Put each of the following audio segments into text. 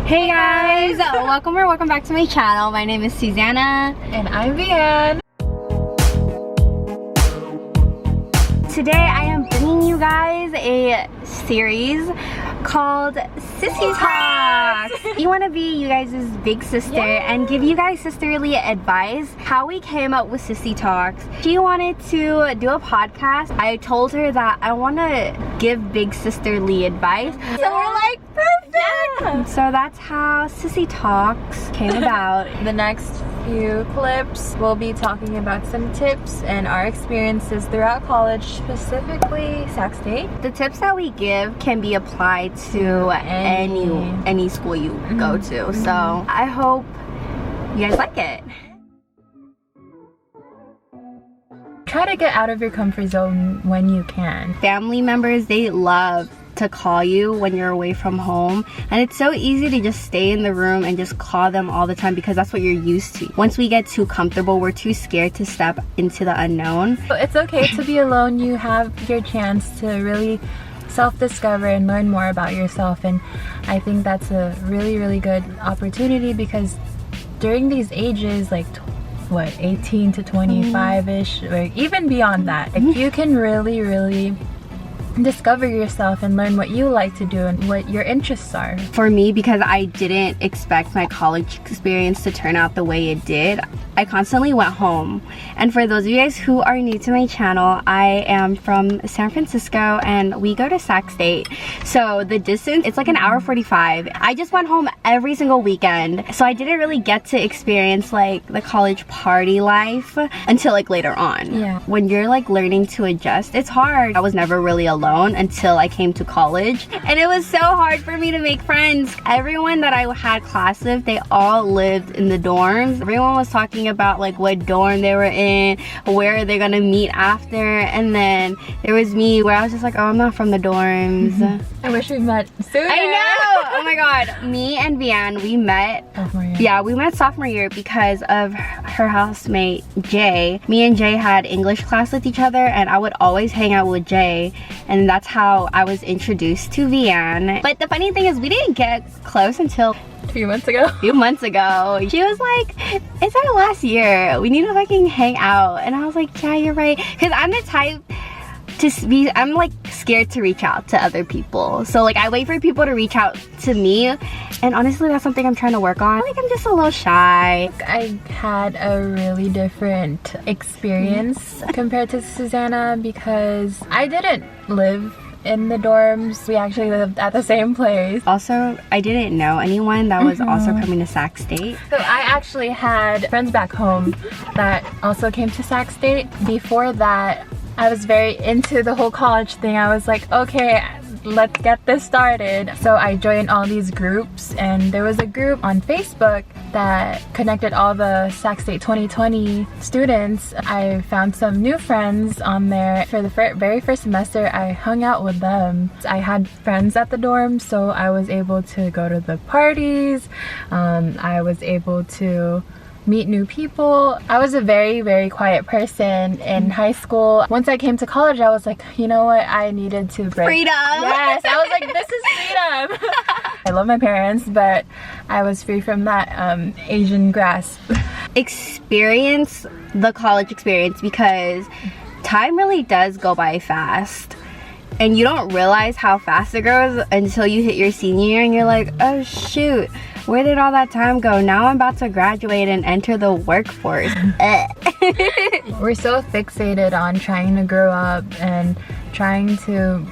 Hey guys, welcome back to my channel. My name is Susanna. And I'm Vianne. Today I am bringing you guys a series called Sissy Talks. You want to be you guys' big sister and give you guys sisterly advice. How we came up with Sissy Talks. She wanted to do a podcast. I told her that I want to give big sisterly advice. So we're like, perfect! Yeah. So that's how Sissy Talks came about. The next few clips we'll be talking about some tips and our experiences throughout college, specifically Sac State. The tips that we give can be applied to any school you go to. So I hope you guys like it. Try to get out of your comfort zone when you can. Family members, they love to call you when you're away from home, and it's so easy to just stay in the room and just call them all the time because that's what you're used to. Once we get too comfortable, we're too scared to step into the unknown. It's okay to be alone. You have your chance to really self-discover and learn more about yourself, and I think that's a really good opportunity because during these ages, like what, 18 to 25-ish, or even beyond that, if you can really discover yourself and learn what you like to do and what your interests are. For me, because I didn't expect my college experience to turn out the way it did, I constantly went home. And for those of you guys who are new to my channel, I am from San Francisco and we go to Sac State. So the distance, it's like an hour 45. I just went home every single weekend. So I didn't really get to experience like the college party life until like later on. Yeah. When you're like learning to adjust, it's hard. I was never really alone until I came to college, and it was so hard for me to make friends. Everyone that I had class with, they all lived in the dorms. Everyone was talking about like what dorm they were in, where they're gonna meet after, and then there was me where I was just like, oh, I'm not from the dorms. I wish we met sooner. I know! Oh my god. Me and Vianne, we met sophomore year. Yeah, we met sophomore year because of her housemate Jay. Me and Jay had English class with each other, and I would always hang out with Jay, and that's how I was introduced to Vianne. But the funny thing is we didn't get close until a few months ago. She was like, it's our last year, we need to fucking hang out. And I was like, yeah, you're right, because I'm the type I'm like scared to reach out to other people. So like I wait for people to reach out to me, and honestly that's something I'm trying to work on. Like I'm just a little shy. I had a really different experience compared to Susanna because I didn't live in the dorms. We actually lived at the same place. Also, I didn't know anyone that was also coming to Sac State. So I actually had friends back home that also came to Sac State. Before that, I was very into the whole college thing. I was like, okay, let's get this started. So I joined all these groups, and there was a group on Facebook that connected all the Sac State 2020 students. I found some new friends on there. For the very first semester, I hung out with them. I had friends at the dorm, so I was able to go to the parties. I was able to meet new people. I was a very quiet person in high school. Once I came to college, I was like, you know what, I needed to break. Freedom! Yes, I was like, this is freedom! I love my parents, but I was free from that Asian grasp. Experience the college experience, because time really does go by fast. And you don't realize how fast it goes until you hit your senior year and you're like, oh shoot, where did all that time go? Now I'm about to graduate and enter the workforce. We're so fixated on trying to grow up and trying to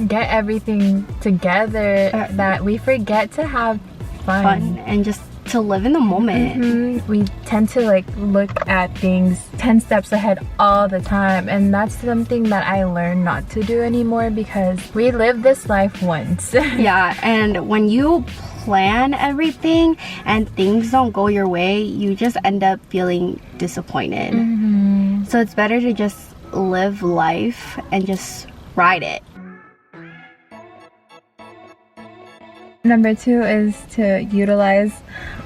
get everything together that we forget to have fun and just to live in the moment. We tend to like look at things 10 steps ahead all the time, and that's something that I learned not to do anymore because we live this life once. Yeah, and when you plan everything and things don't go your way, you just end up feeling disappointed. So it's better to just live life and just ride it. Number 2 is to utilize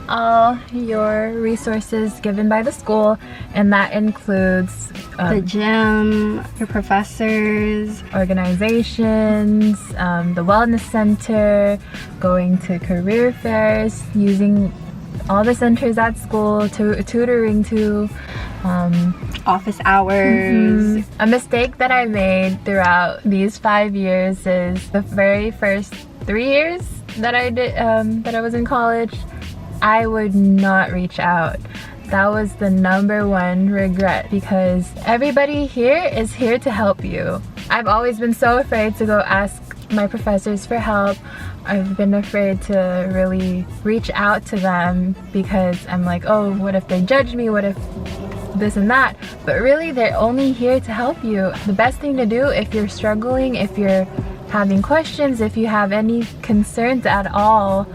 all your resources given by the school, and that includes the gym, your professors, organizations, the wellness center, going to career fairs, using all the centers at school, tutoring to office hours. A mistake that I made throughout these 5 years is the very first 3 years that I did that I was in college, I would not reach out. That was the #1 regret, because everybody here is here to help you. I've always been so afraid to go ask my professors for help. I've been afraid to really reach out to them because I'm like, oh, what if they judge me? What if this and that? But really, they're only here to help you. The best thing to do if you're struggling, if you're having questions, if you have any concerns at all,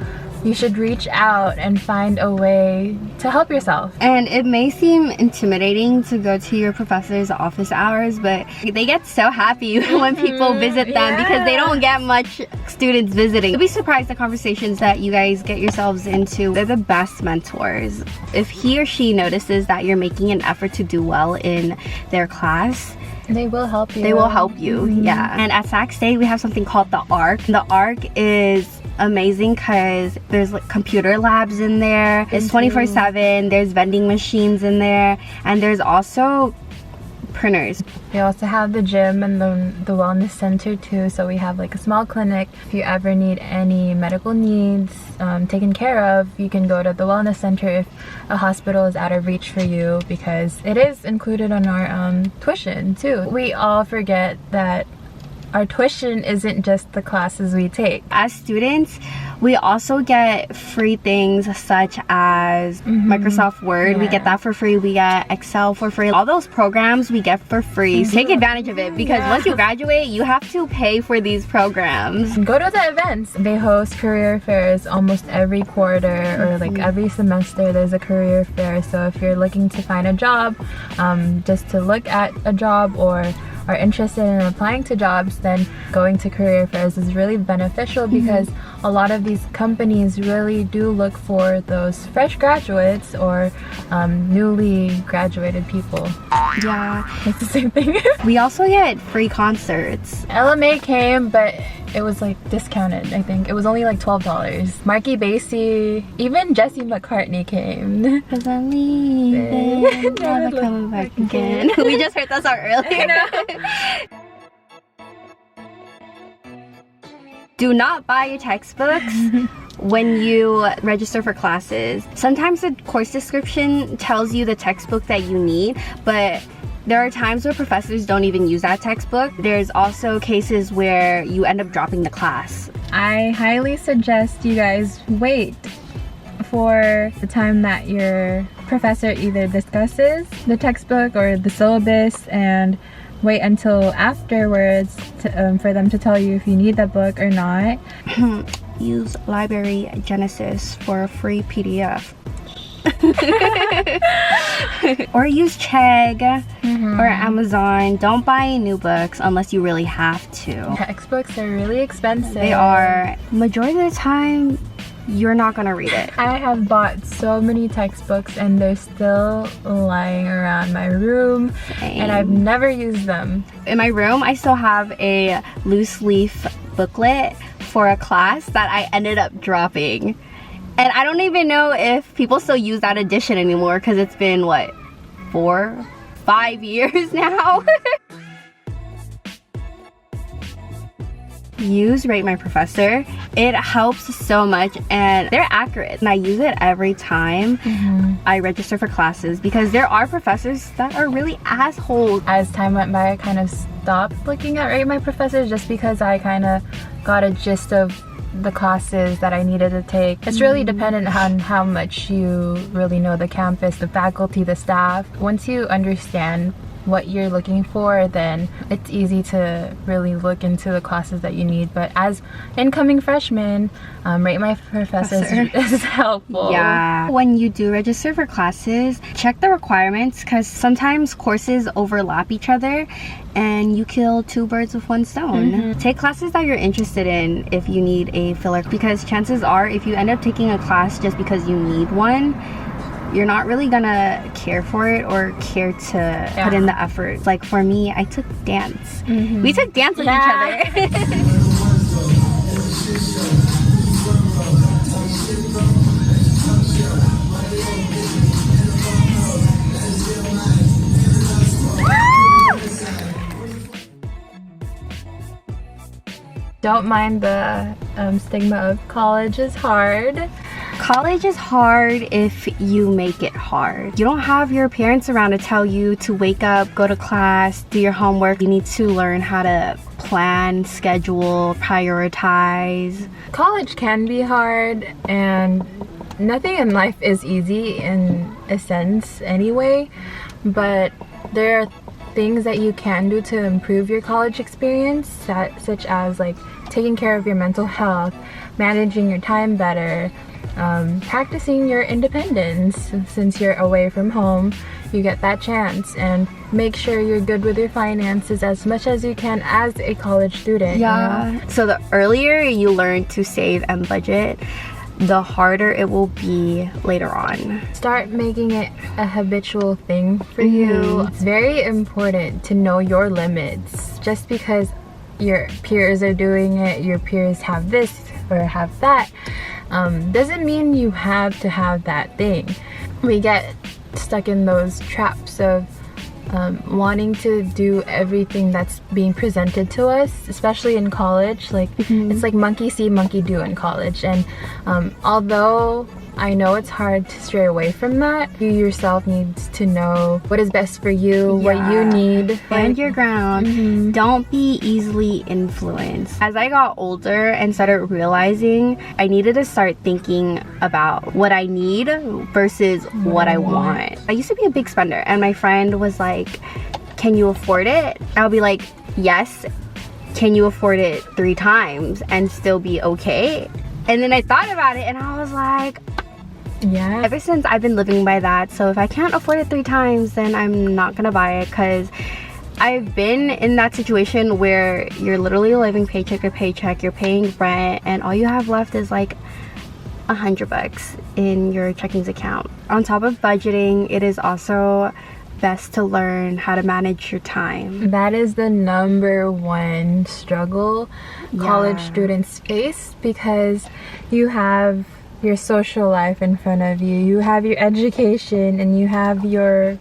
you should reach out and find a way to help yourself. And it may seem intimidating to go to your professor's office hours, but they get so happy when people visit them because they don't get much students visiting. You'll be surprised the conversations that you guys get yourselves into. They're the best mentors. If he or she notices that you're making an effort to do well in their class, they will help you. They will help you, yeah. And at Sac State, we have something called the ARC. The ARC is amazing because there's like computer labs in there. It's 24/7. There's vending machines in there, and there's also printers. We also have the gym and the wellness center too, so we have like a small clinic. If you ever need any medical needs taken care of, you can go to the wellness center if a hospital is out of reach for you, because it is included on our tuition too. We all forget that our tuition isn't just the classes we take. As students, we also get free things such as Microsoft Word. We get that for free. We get Excel for free. All those programs we get for free. So take advantage of it, because once you graduate, you have to pay for these programs. Go to the events. They host career fairs almost every quarter or like every semester. There's a career fair. So if you're looking to find a job, just to look at a job or are interested in applying to jobs, then going to career fairs is really beneficial, because a lot of these companies really do look for those fresh graduates or newly graduated people. Yeah, it's the same thing. We also get free concerts. LMA came, but it was like discounted. I think it was only like $12. Marky Basie, even Jesse McCartney came. Cause I'm leaving, never coming back again. We just heard that song earlier. Do not buy your textbooks when you register for classes. Sometimes the course description tells you the textbook that you need, but there are times where professors don't even use that textbook. There's also cases where you end up dropping the class. I highly suggest you guys wait for the time that your professor either discusses the textbook or the syllabus, and wait until afterwards for them to tell you if you need that book or not. Use Library Genesis for a free PDF. Or use Chegg or Amazon. Don't buy new books unless you really have to. Textbooks are really expensive. They are. Majority of the time, you're not gonna read it. I have bought so many textbooks and they're still lying around my room. Same. And I've never used them. In my room, I still have a loose leaf booklet for a class that I ended up dropping. And I don't even know if people still use that edition anymore, because it's been, what, 4, 5 years now? Use RightMyProfessor. It helps so much, and they're accurate, and I use it every time I register for classes, because there are professors that are really assholes. As time went by, I kind of stopped looking at RightMyProfessor just because I kind of got a gist of the classes that I needed to take. It's really dependent on how much you really know the campus, the faculty, the staff. Once you understand what you're looking for, then it's easy to really look into the classes that you need. But as incoming freshmen, RightMyProfessor is helpful. Yeah. When you do register for classes, check the requirements, because sometimes courses overlap each other and you kill two birds with one stone. Take classes that you're interested in if you need a filler, because chances are if you end up taking a class just because you need one, you're not really gonna care for it or care to put in the effort. Like for me, I took dance. We took dance with each other. Don't mind the stigma of college is hard. College is hard if you make it hard. You don't have your parents around to tell you to wake up, go to class, do your homework. You need to learn how to plan, schedule, prioritize. College can be hard, and nothing in life is easy in a sense anyway, but there are things that you can do to improve your college experience, such as like taking care of your mental health, managing your time better, practicing your independence. Since you're away from home, you get that chance, and make sure you're good with your finances as much as you can as a college student. Yeah. You know? So the earlier you learn to save and budget, the harder it will be later on. Start making it a habitual thing for you. It's very important to know your limits. Just because your peers are doing it, your peers have this or have that, doesn't mean you have to have that thing. We get stuck in those traps of wanting to do everything that's being presented to us, especially in college. Like it's like monkey see, monkey do in college. And although I know it's hard to stray away from that, you yourself need to know what is best for you, what you need. Stand your ground. Don't be easily influenced. As I got older and started realizing I needed to start thinking about what I need versus what I want. I used to be a big spender, and my friend was like, can you afford it? I'll be like, yes. Can you afford it 3 times and still be okay? And then I thought about it and I was like, yeah. Ever since I've been living by that. So if I can't afford it 3 times, then I'm not gonna buy it, because I've been in that situation where you're literally living paycheck to paycheck, you're paying rent, and all you have left is like $100 in your checkings account. On top of budgeting, it is also best to learn how to manage your time. That is the #1 struggle college students face, because you have your social life in front of you, you have your education, and you have your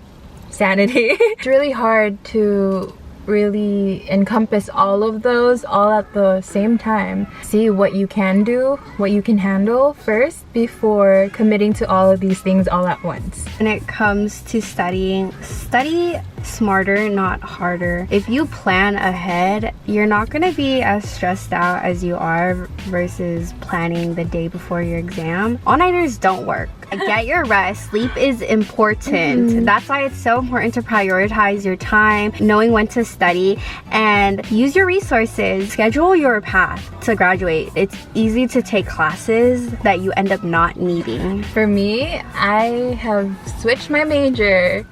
sanity. It's really hard to really encompass all of those all at the same time. See what you can do, what you can handle first before committing to all of these things all at once. When it comes to studying, study smarter, not harder. If you plan ahead, you're not going to be as stressed out as you are versus planning the day before your exam. All-nighters don't work. Get your rest. Sleep is important. That's why it's so important to prioritize your time, knowing when to study, and use your resources. Schedule your path to graduate. It's easy to take classes that you end up not needing. For me, I have switched my major.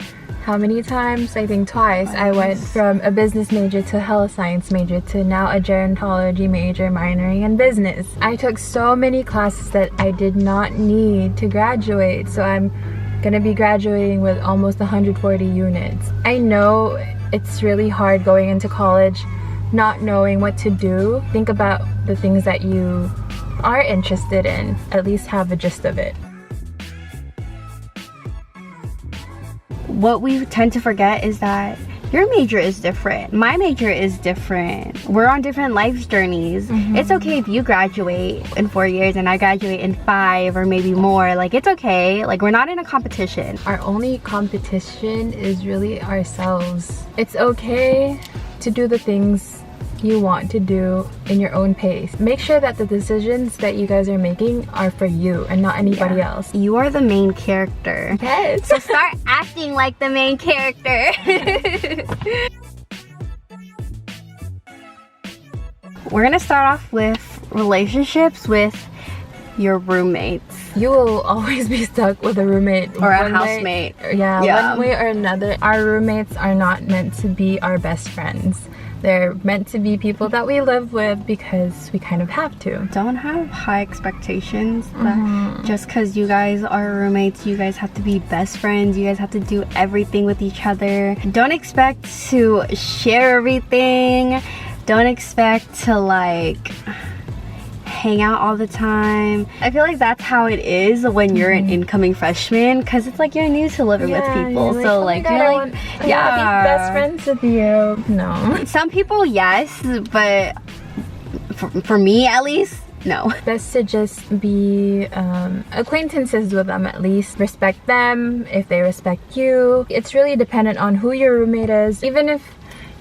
How many times? I think twice. I went from a business major to health science major to now a gerontology major, minoring in business. I took so many classes that I did not need to graduate, so I'm gonna be graduating with almost 140 units. I know it's really hard going into college not knowing what to do. Think about the things that you are interested in, at least have a gist of it. What we tend to forget is that your major is different. My major is different. We're on different life journeys. It's okay if you graduate in 4 years and I graduate in 5 or maybe more. Like, it's okay. Like, we're not in a competition. Our only competition is really ourselves. It's okay to do the things you want to do in your own pace. Make sure that the decisions that you guys are making are for you and not anybody else. You are the main character. Yes. So start acting like the main character. We're gonna start off with relationships with your roommates. You will always be stuck with a roommate or a housemate. One way or another. Our roommates are not meant to be our best friends. They're meant to be people that we live with because we kind of have to. Don't have high expectations that just because you guys are roommates, you guys have to be best friends. You guys have to do everything with each other. Don't expect to share everything. Don't expect to like hang out all the time. I feel like that's how it is when you're an incoming freshman, because it's like you're new to living with people. Like, so oh like, God, you're like, I wanna be best friends with you. No. Some people, yes, but for me at least, no. Best to just be acquaintances with them at least. Respect them if they respect you. It's really dependent on who your roommate is. Even if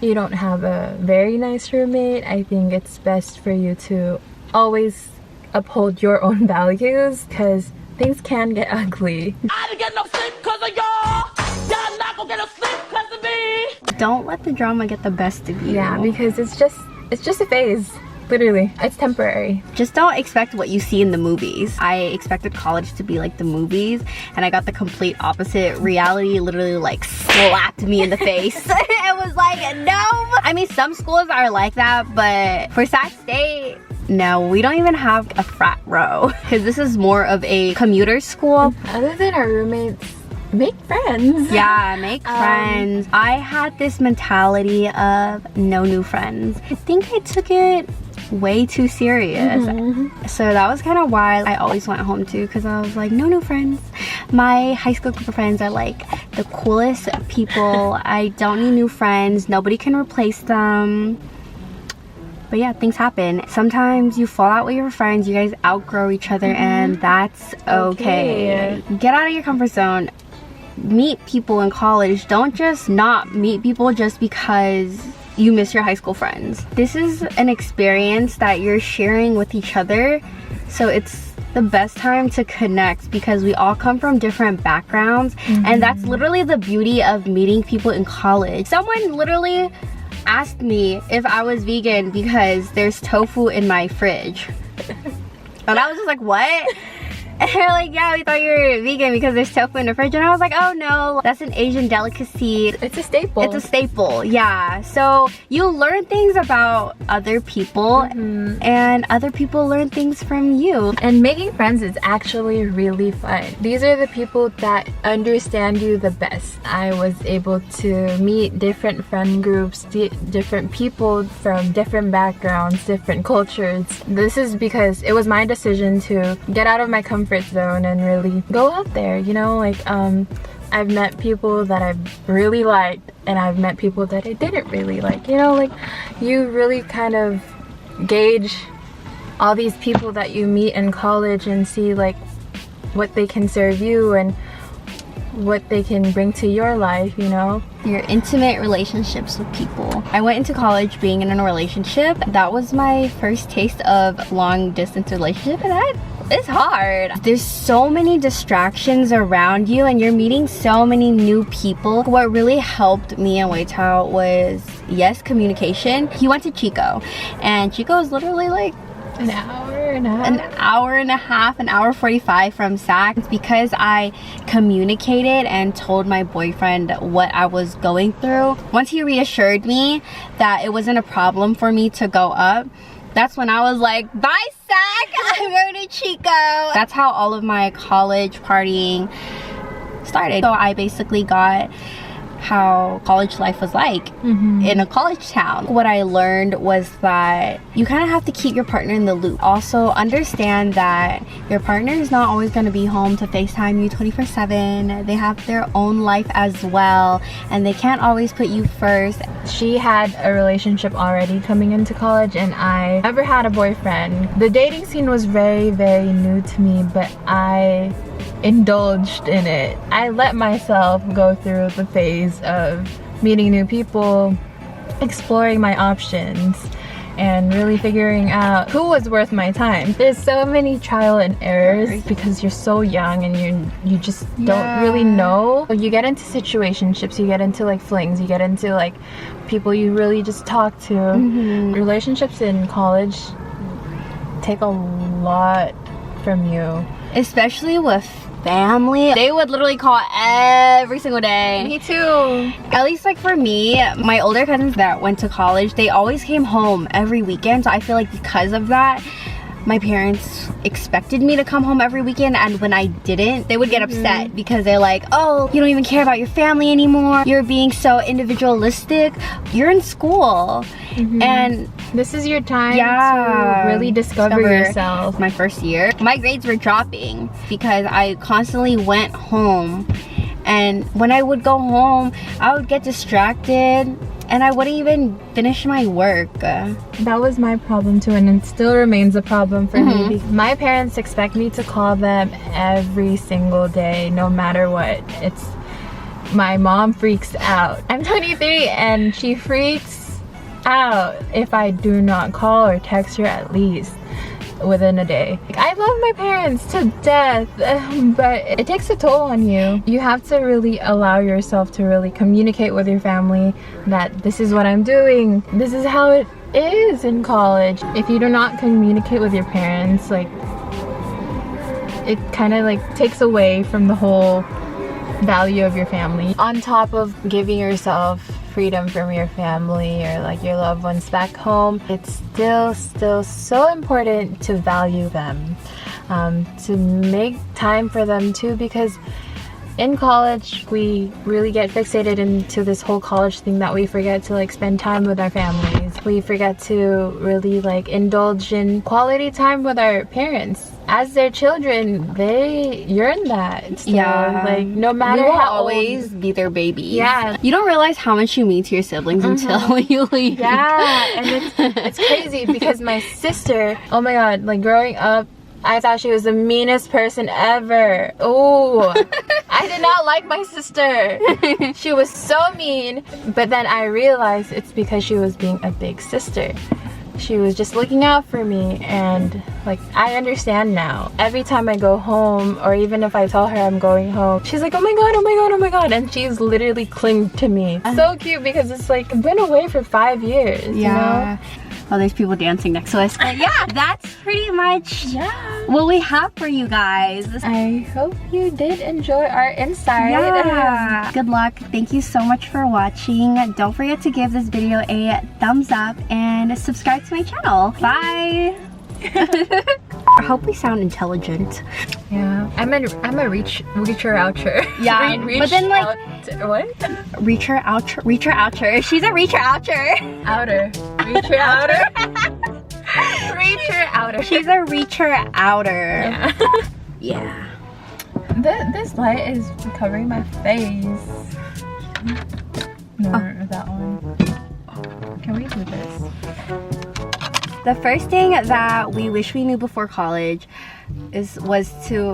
you don't have a very nice roommate, I think it's best for you to always uphold your own values, because things can get ugly. I didn't get no sleep because of y'all. Y'all not gonna get no sleep because of me. Don't let the drama get the best of you. Yeah, because it's just a phase. Literally, it's temporary. Just don't expect what you see in the movies. I expected college to be like the movies, and I got the complete opposite. Reality literally like slapped me in the face. It was like, no. I mean, some schools are like that, but for Sac State, no, we don't even have a frat row, because this is more of a commuter school. Other than our roommates, make friends. Yeah, make friends. I had this mentality of no new friends. I think I took it way too serious. So that was kind of why I always went home too, because I was like, no new friends. My high school group of friends are like the coolest people. I don't need new friends. Nobody can replace them. But yeah, things happen. Sometimes you fall out with your friends, you guys outgrow each other, and that's okay. Get out of your comfort zone. Meet people in college. Don't just not meet people just because you miss your high school friends. This is an experience that you're sharing with each other, so it's the best time to connect, because we all come from different backgrounds, and that's literally the beauty of meeting people in college. Someone literally asked me if I was vegan because there's tofu in my fridge. And I was just like, what? And they're like, yeah, we thought you were vegan because there's tofu in the fridge. And I was like, oh no, that's an Asian delicacy. It's a staple. It's a staple, yeah. So you learn things about other people, and other people learn things from you. And making friends is actually really fun. These are the people that understand you the best. I was able to meet different friend groups, different people from different backgrounds, different cultures. This is because it was my decision to get out of my comfort zone and really go out there, you know. Like I've met people that I've really liked, and I've met people that I didn't really like, you know. Like, you really kind of gauge all these people that you meet in college and see like what they can serve you and what they can bring to your life, you know. Your intimate relationships with people. I went into college being in a relationship. That was my first taste of long distance relationship, and that is hard. There's so many distractions around you, and you're meeting so many new people. What really helped me and Yesstyle was, yes, communication. He went to Chico, and Chico is literally like an hour and a half, an hour 45 from Sac. It's because I communicated and told my boyfriend what I was going through. Once he reassured me that it wasn't a problem for me to go up, that's when I was like, bye Sac, I'm going to Chico. That's how all of my college partying started. So I basically got how college life was like in a college town. What I learned was that you kind of have to keep your partner in the loop. Also understand that your partner is not always going to be home to FaceTime you 24/7. They have their own life as well, and they can't always put you first. She had a relationship already coming into college, and I never had a boyfriend. The dating scene was very, very new to me, but I indulged in it. I let myself go through the phase of meeting new people, exploring my options. and really figuring out who was worth my time. There's so many trial and errors because you're so young and you just don't really know. You get into situationships, you get into like flings, you get into like people you really just talk to. Relationships in college take a lot from you, especially with family. They would literally call every single day. Me too. At least like for me, my older cousins that went to college, they always came home every weekend. So I feel like because of that, my parents expected me to come home every weekend, and when I didn't, they would get upset because they're like, oh, you don't even care about your family anymore. You're being so individualistic. You're in school. And this is your time to really discover yourself. My first year, my grades were dropping because I constantly went home, and when I would go home, I would get distracted and I wouldn't even finish my work. That was my problem too, and it still remains a problem for me. My parents expect me to call them every single day, no matter what. My mom freaks out. I'm 23 and she freaks out if I do not call or text her at least within a day. I love my parents to death, but it takes a toll on you. You have to really allow yourself to really communicate with your family that this is what I'm doing, this is how it is in college. If you do not communicate with your parents, like, it kind of like takes away from the whole value of your family. On top of giving yourself freedom from your family or like your loved ones back home, it's still so important to value them, to make time for them too, because in college we really get fixated into this whole college thing that we forget to like spend time with our families. We forget to really like indulge in quality time with our parents. As their children, they yearn that. So, like, no matter how always old, be their baby. Yeah. You don't realize how much you mean to your siblings until you leave. Yeah, and it's crazy because my sister, oh my god, like growing up, I thought she was the meanest person ever. Oh, I did not like my sister. She was so mean, but then I realized it's because she was being a big sister. She was just looking out for me, and like I understand now. Every time I go home, or even if I tell her I'm going home, she's like, oh my god, oh my god, oh my god, and she's literally clinging to me. So cute, because it's like I've been away for 5 years, you know? Oh, there's people dancing next to us. Yeah, that's pretty much what we have for you guys. I hope you did enjoy our insight. Yeah. Good luck. Thank you so much for watching. Don't forget to give this video a thumbs up and subscribe to my channel. Bye. I hope we sound intelligent. Yeah, I'm a reacher oucher. Yeah, but then like what? Reacher oucher. She's a reacher oucher. Outer. Reacher outer. Reacher outer. She's a reacher outer. Yeah. This light is covering my face. No, that one. Can we do this? The first thing that we wish we knew before college was to